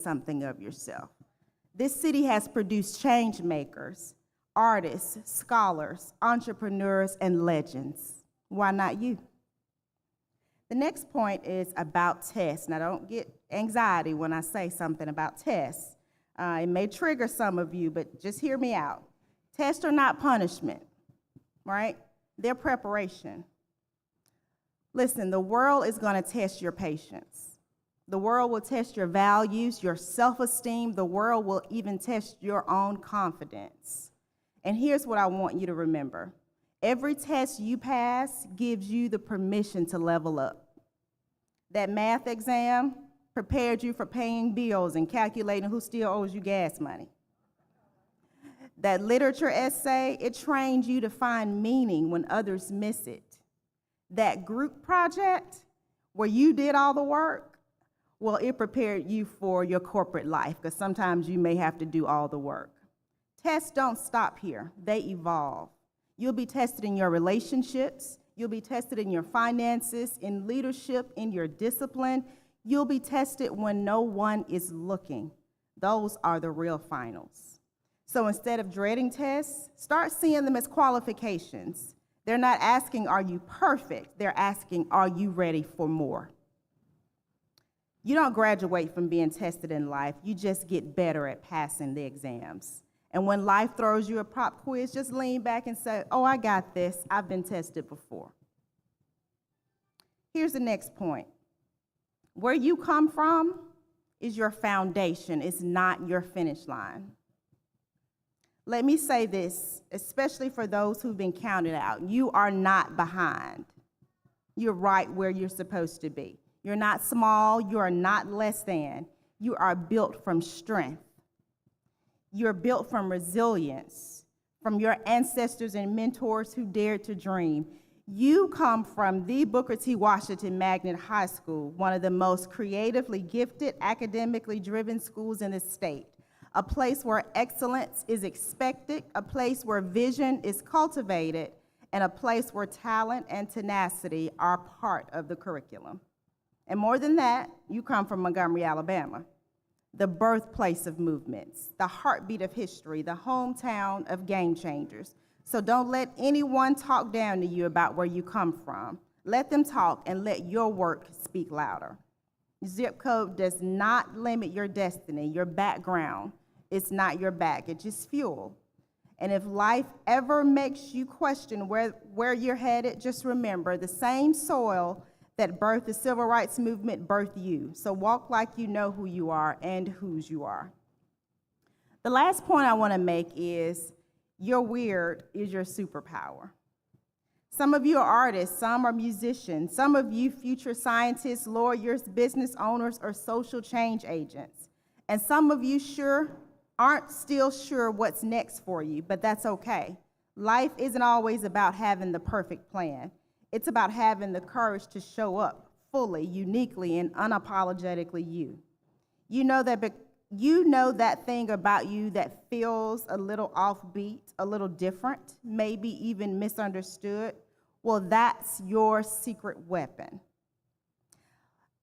something of yourself. This city has produced change makers, artists, scholars, entrepreneurs, and legends. Why not you? The next point is about tests. Now, don't get anxiety when I say something about tests. It may trigger some of you, but just hear me out. Tests are not punishment, right? They're preparation. Listen, the world is going to test your patience. The world will test your values, your self-esteem. The world will even test your own confidence. And here's what I want you to remember. Every test you pass gives you the permission to level up. That math exam prepared you for paying bills and calculating who still owes you gas money. That literature essay, it trained you to find meaning when others miss it. That group project where you did all the work, well, it prepared you for your corporate life, because sometimes you may have to do all the work. Tests don't stop here. They evolve. You'll be tested in your relationships. You'll be tested in your finances, in leadership, in your discipline. You'll be tested when no one is looking. Those are the real finals. So instead of dreading tests, start seeing them as qualifications. They're not asking, are you perfect? They're asking, are you ready for more? You don't graduate from being tested in life. You just get better at passing the exams. And when life throws you a pop quiz, just lean back and say, oh, I got this. I've been tested before. Here's the next point. Where you come from is your foundation. It's not your finish line. Let me say this, especially for those who've been counted out. You are not behind. You're right where you're supposed to be. You're not small. You are not less than. You are built from strength. You're built from resilience, from your ancestors and mentors who dared to dream. You come from the Booker T. Washington Magnet High School, one of the most creatively gifted, academically driven schools in the state, a place where excellence is expected, a place where vision is cultivated, and a place where talent and tenacity are part of the curriculum. And more than that, you come from Montgomery, Alabama, the birthplace of movements, the heartbeat of history, the hometown of game changers. So don't let anyone talk down to you about where you come from. Let them talk and let your work speak louder. Zip code does not limit your destiny, your background. It's not your baggage, it's fuel. And if life ever makes you question where you're headed, just remember the same soil that birthed the civil rights movement birthed you. So walk like you know who you are and whose you are. The last point I want to make is your weird is your superpower. Some of you are artists, some are musicians, some of you future scientists, lawyers, business owners, or social change agents. And some of you aren't still sure what's next for you, but that's okay. Life isn't always about having the perfect plan. It's about having the courage to show up fully, uniquely, and unapologetically you. You know that thing about you that feels a little offbeat, a little different, maybe even misunderstood. Well, that's your secret weapon.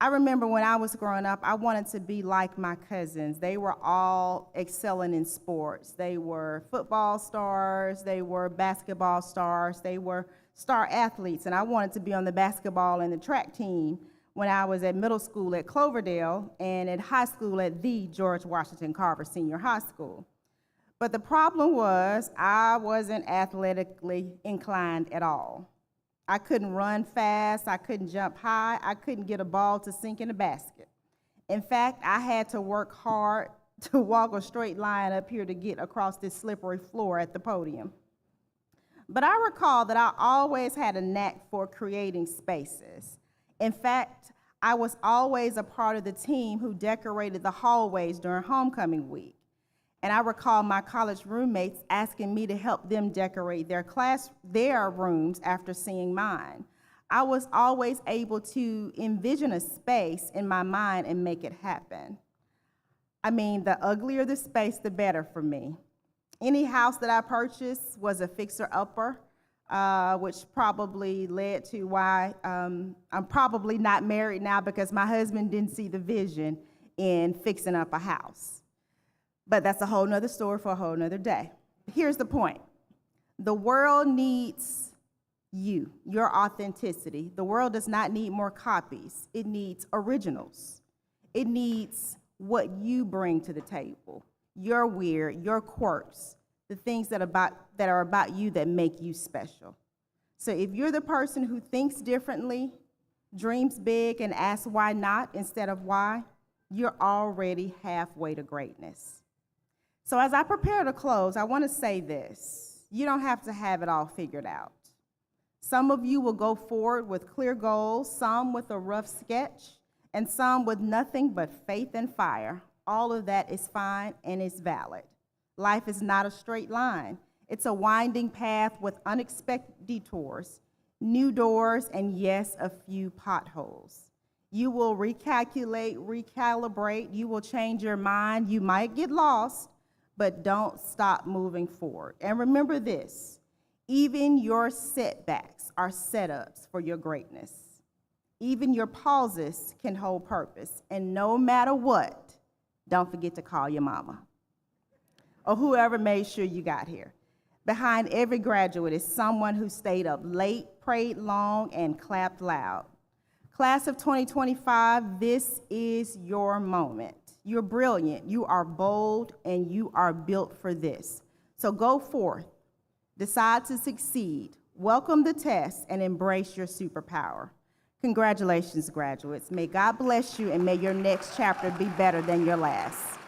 I remember when I was growing up, I wanted to be like my cousins. They were all excelling in sports. They were football stars, they were basketball stars, they were star athletes, and I wanted to be on the basketball and the track team when I was at middle school at Cloverdale and at high school at the George Washington Carver Senior High School. But the problem was I wasn't athletically inclined at all. I couldn't run fast, I couldn't jump high, I couldn't get a ball to sink in a basket. In fact, I had to work hard to walk a straight line up here to get across this slippery floor at the podium. But I recall that I always had a knack for creating spaces. In fact, I was always a part of the team who decorated the hallways during homecoming week. And I recall my college roommates asking me to help them decorate their rooms after seeing mine. I was always able to envision a space in my mind and make it happen. I mean, the uglier the space, the better for me. Any house that I purchased was a fixer-upper, which probably led to why I'm probably not married now, because my husband didn't see the vision in fixing up a house. But that's a whole nother story for a whole nother day. Here's the point. The world needs you, your authenticity. The world does not need more copies. It needs originals. It needs what you bring to the table, your weird, your quirks, the things that are about you that make you special. So if you're the person who thinks differently, dreams big, and asks why not instead of why, you're already halfway to greatness. So as I prepare to close, I want to say this. You don't have to have it all figured out. Some of you will go forward with clear goals, some with a rough sketch, and some with nothing but faith and fire. All of that is fine and is valid. Life is not a straight line. It's a winding path with unexpected detours, new doors, and yes, a few potholes. You will recalculate, recalibrate, you will change your mind, you might get lost, but don't stop moving forward. And remember this, even your setbacks are setups for your greatness. Even your pauses can hold purpose. And no matter what, don't forget to call your mama or whoever made sure you got here. Behind every graduate is someone who stayed up late, prayed long, and clapped loud. Class of 2025, this is your moment. You're brilliant, you are bold, and you are built for this. So go forth, decide to succeed, welcome the test, and embrace your superpower. Congratulations, graduates. May God bless you, and may your next chapter be better than your last.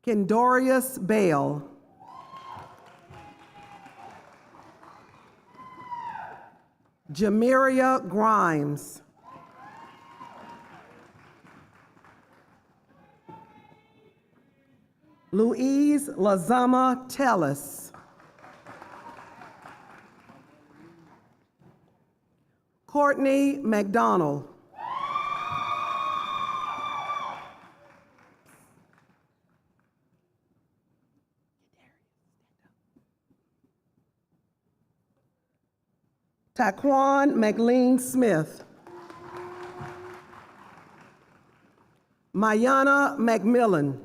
Kendorius Bale. Jamiria Grimes. Louise Lazama Tellis. Courtney McDonald. Taquan McLean Smith. Mayana McMillan.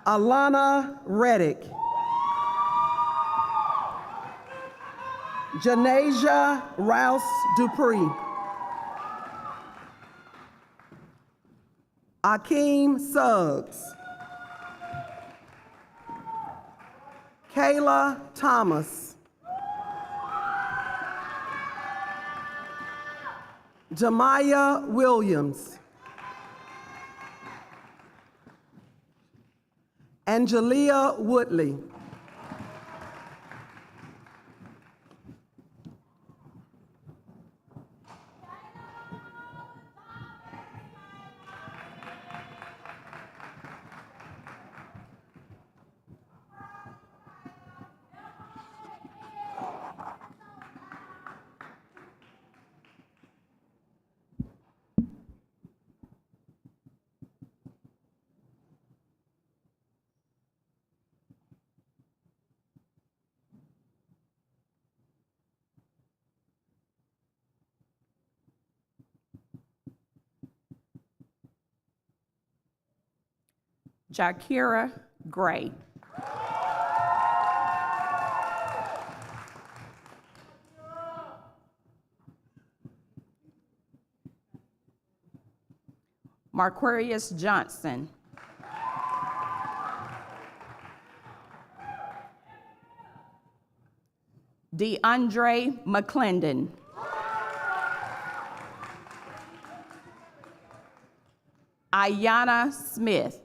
Alana Reddick. Janasia Rouse Dupree. Akeem Suggs. Kayla Thomas. Jamaya Williams. Angelia Woodley. Jakira Gray. Marquarius Johnson. DeAndre McClendon. Ayana Smith.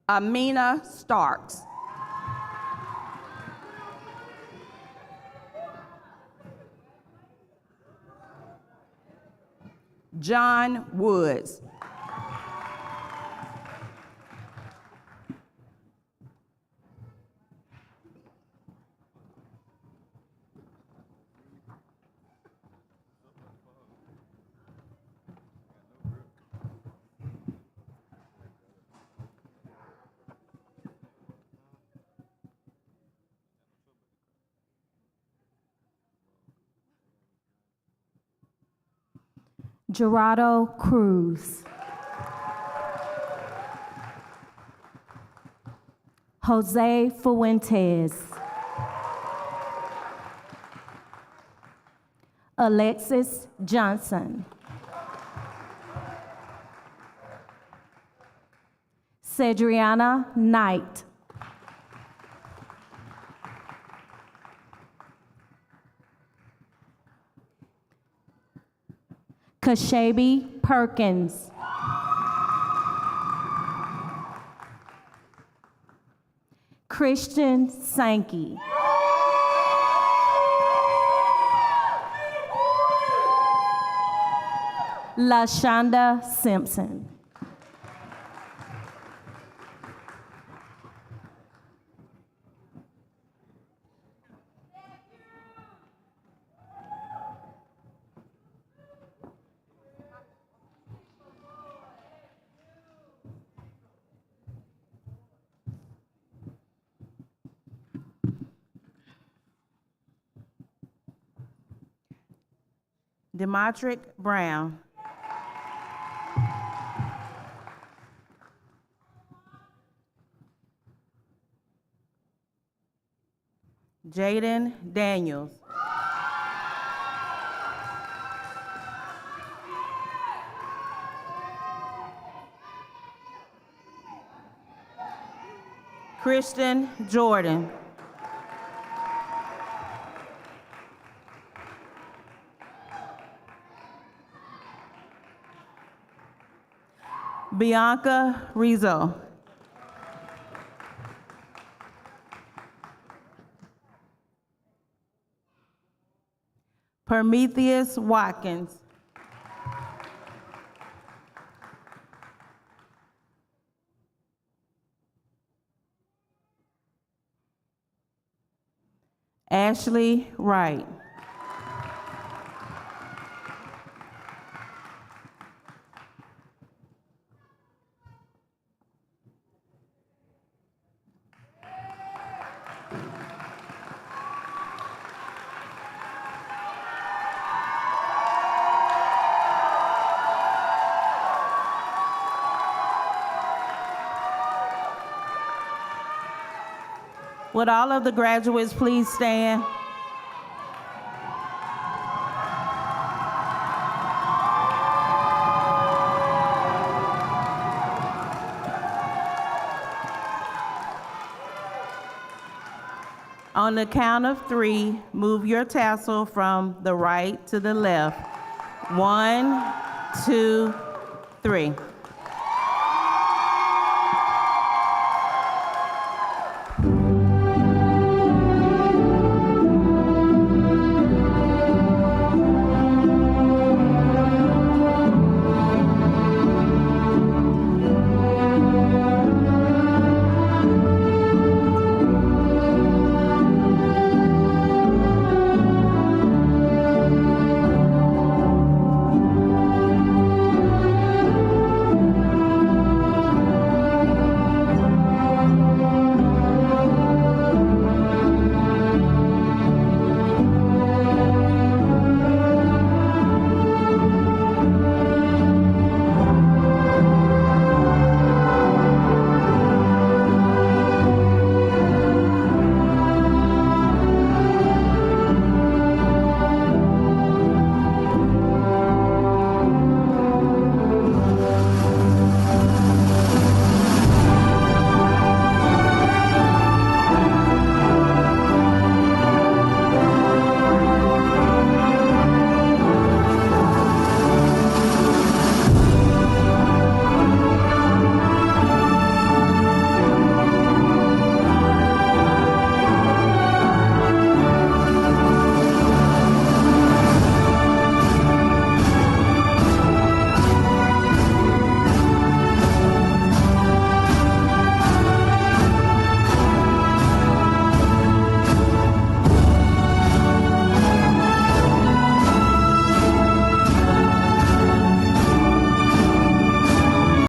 Amina Starks. John Woods. Gerardo Cruz. Jose Fuentes. Alexis Johnson. Cedriana Knight. Kashabi Perkins. Christian Sankey. LaShonda Simpson. Demetric Brown. Jaden Daniels. Christian Jordan. Bianca Rizzo. Prometheus Watkins. Ashley Wright. Would all of the graduates please stand? On the count of 3, move your tassel from the right to the left. 1, 2, 3.